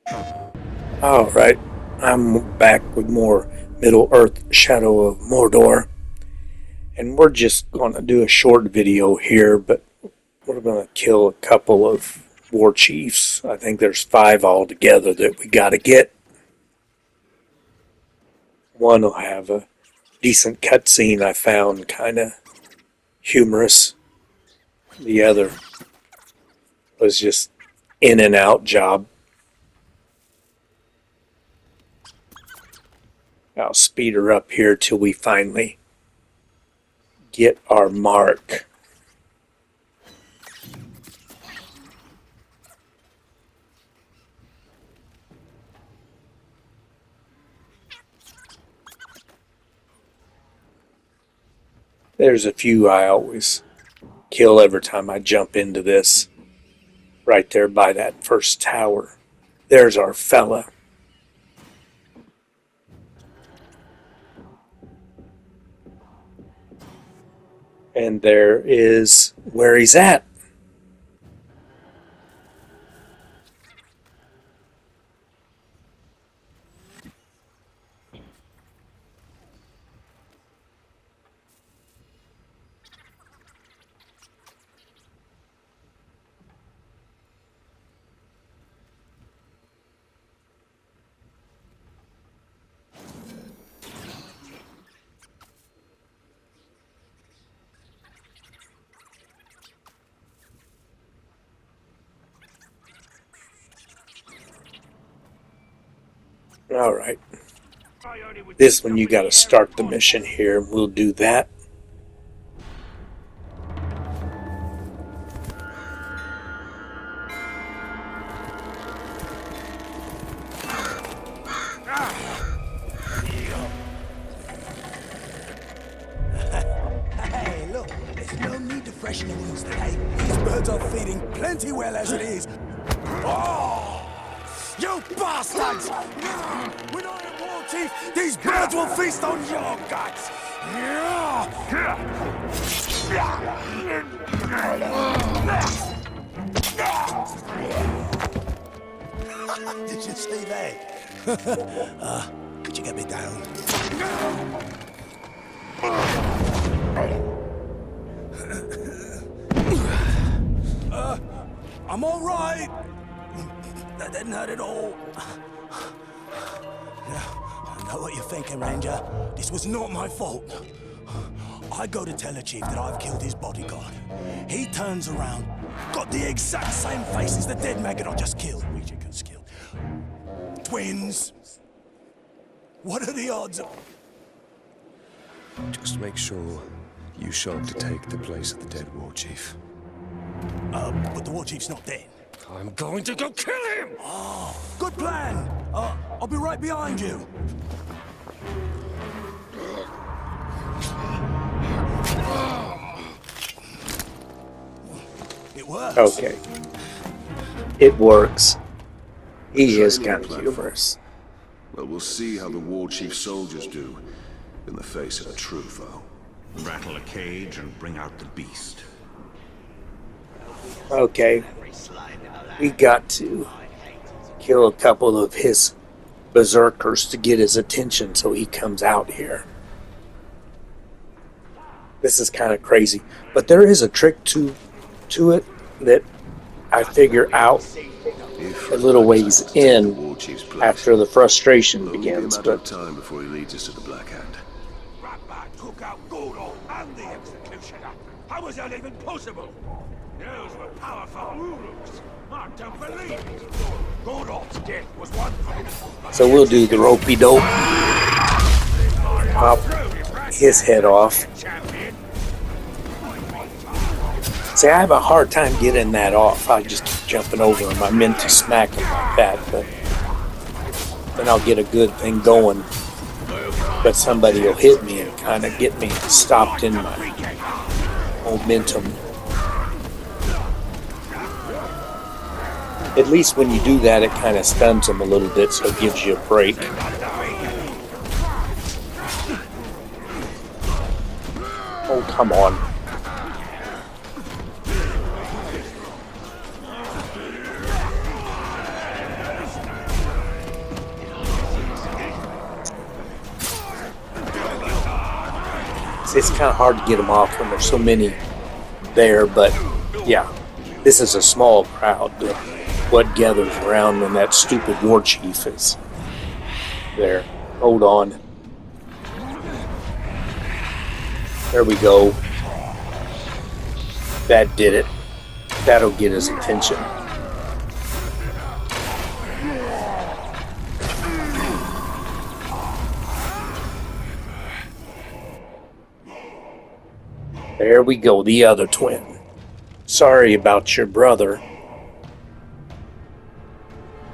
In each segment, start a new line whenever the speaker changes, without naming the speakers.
Alright, I'm back with more Middle Earth Shadow of Mordor, and we're just going to do a short video here, but we're going to kill a couple of WarChiefs. I think there's 5 altogether that we got to get. One will have a decent cutscene I found kind of humorous. The other was just in and out job. I'll speed her up here till we finally get our mark. There's a few I always kill every time I jump into this. Right there by that first tower. There's our fella. And there is where he's at. Alright. This one you gotta start the mission here. We'll do that.
Hey, look, there's no need to freshen the wounds today. These birds are feeding plenty well as it is. Oh! You bastards! When I am war chief, these birds will feast on your guts! Did you see that? Could you get me down? I'm all right. That didn't hurt at all. I know what you're thinking, Ranger. This was not my fault. I go to tell the chief that I've killed his bodyguard. He turns around, got the exact same face as the dead maggot I just killed. Regicans killed. Twins. What are the odds of...
Just make sure you show up to take the place of the dead war chief.
But the war chief's not dead.
I'm going to go kill him!
Oh, good plan. I'll be right behind you. It works.
Okay. It works. He is kind of humorous.
Well, we'll see how the war chief soldiers do in the face of a true foe.
Rattle a cage and bring out the beast.
Okay. We got to kill a couple of his berserkers to get his attention so he comes out here. This is kind of crazy. But there is a trick to it that I figure out a little ways in after the frustration begins. But
time before he leads us to the Black Hand.
Ratman took out Goro and the executioner. How was that even possible? Those were powerful Urus. I don't believe it. Goro's death was one thing.
so we'll do the ropey dope. Pop his head off. See, I have a hard time getting that off. I just keep jumping over him. I meant to smack him like that, but then I'll get a good thing going. But somebody will hit me and kind of get me stopped in my momentum. At least when you do that, it kind of stuns him a little bit, so it gives you a break. Oh, come on. It's kind of hard to get them off when there's so many there, but yeah, this is a small crowd. What gathers around when that stupid war chief is there? Hold on. There we go. That did it. That'll get his attention. There we go, the other twin. Sorry about your brother.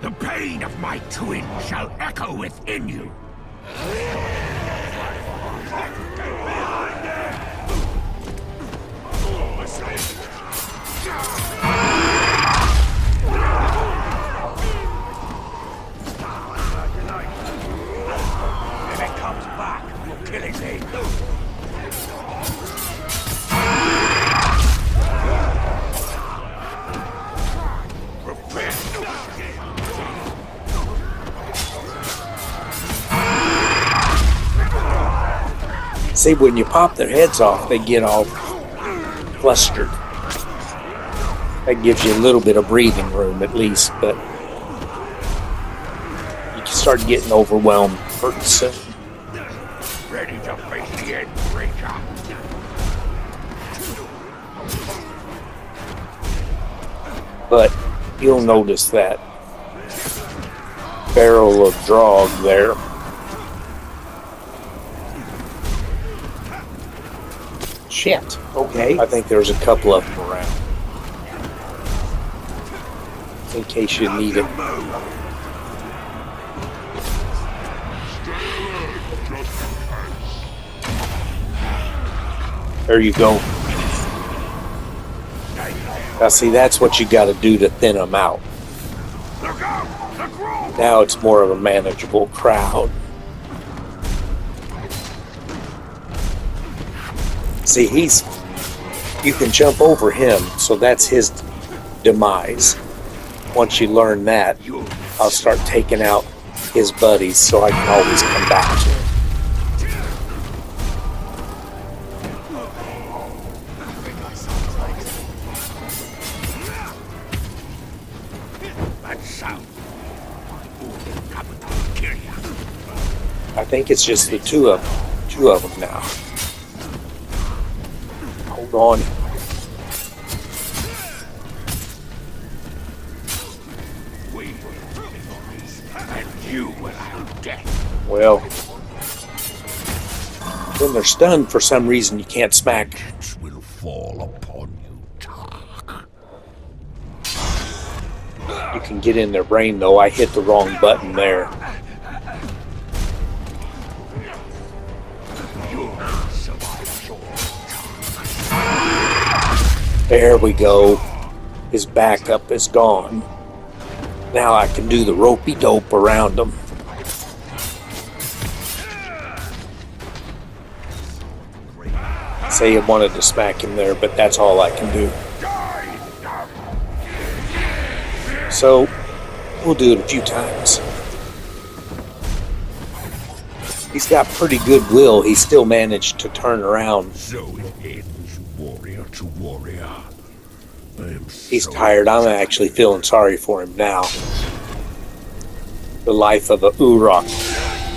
The pain of my twin shall echo within you. If it comes back, we'll kill its head.
See, when you pop their heads off, they get all flustered. That gives you a little bit of breathing room, at least, but you can start getting overwhelmed pretty soon.
Ready to face the end, Ranger.
But you'll notice that barrel of drog there. Shit. Okay. I think there's a couple of them around. In case you need it. There you go. Now see, that's what you got to do to thin them out. Now it's more of a manageable crowd. See, you can jump over him, so that's his demise. Once you learn that, I'll start taking out his buddies so I can always come back to him. I think it's just the two of them now. Hold on. Well, when they're stunned for some reason, you can't smack.
Will fall upon you, Tark.
You can get in their brain, though. I hit the wrong button there. There we go. His backup is gone. Now I can do the ropey dope around him. Say I wanted to smack him there, but that's all I can do. So, we'll do it a few times. He's got pretty good will. He still managed to turn around.
So it ends, warrior to warrior.
He's tired. I'm actually feeling sorry for him now. The life of a Uruk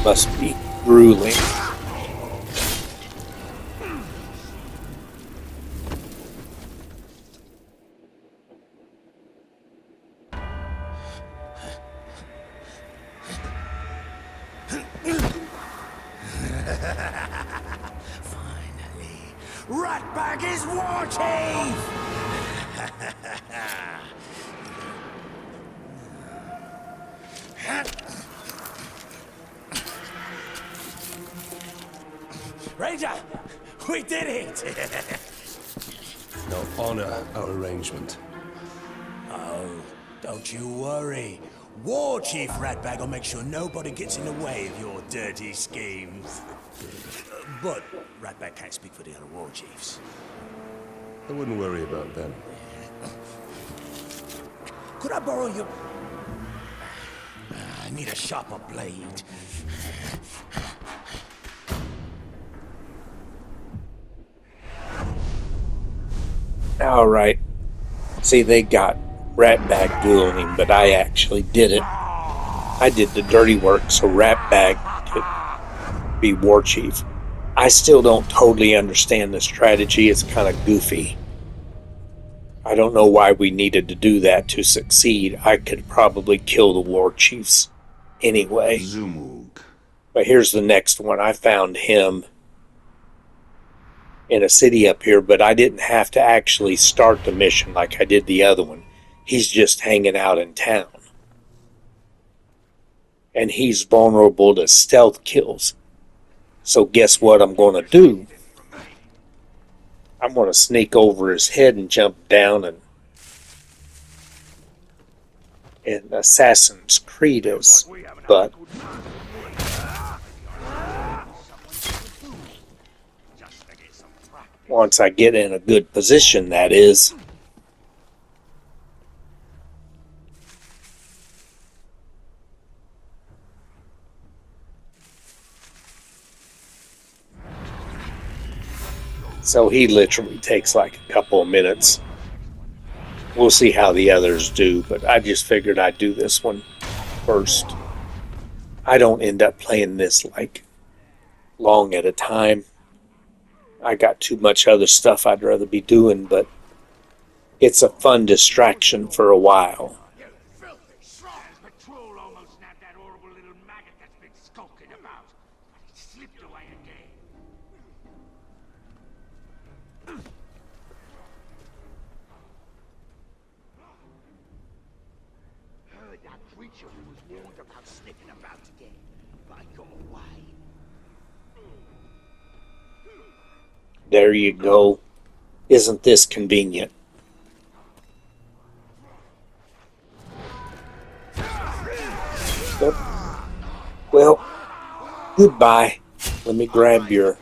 must be grueling.
Finally, Ratbag is WarChief! Ranger, we did it!
Now honor our arrangement.
Oh, don't you worry. WarChief Ratbag will make sure nobody gets in the way of your dirty schemes. But Ratbag can't speak for the other WarChiefs.
I wouldn't worry about them.
Could I borrow your... I need a sharper blade.
All right. See, they got Ratbag dueling him, but I actually did it. I did the dirty work so Ratbag could be war chief. I still don't totally understand the strategy. It's kind of goofy. I don't know why we needed to do that to succeed. I could probably kill the war chiefs anyway.
Zumug.
But here's the next one. I found him in a city up here, but I didn't have to actually start the mission like I did the other one. He's just hanging out in town. And he's vulnerable to stealth kills. So guess what I'm going to do? I'm going to sneak over his head and jump down and Assassin's Creed is, but once I get in a good position, that is. So he literally takes like a couple of minutes. We'll see how the others do, but I just figured I'd do this one first. I don't end up playing this like long at a time. I got too much other stuff I'd rather be doing, but it's a fun distraction for a while.
Patrol almost nabbed that horrible little maggot that's been skulking about, but he slipped away again. Heard that creature who was warned about sniffing about today, but I got away.
There you go. Isn't this convenient? But, well, goodbye. Let me grab your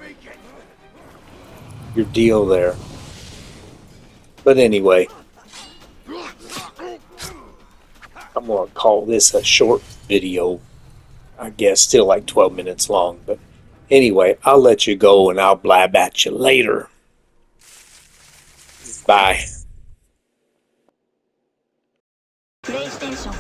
deal there. But anyway, I'm going to call this a short video. I guess still like 12 minutes long. But anyway, I'll let you go and I'll blab at you later. Bye.
プレイステーション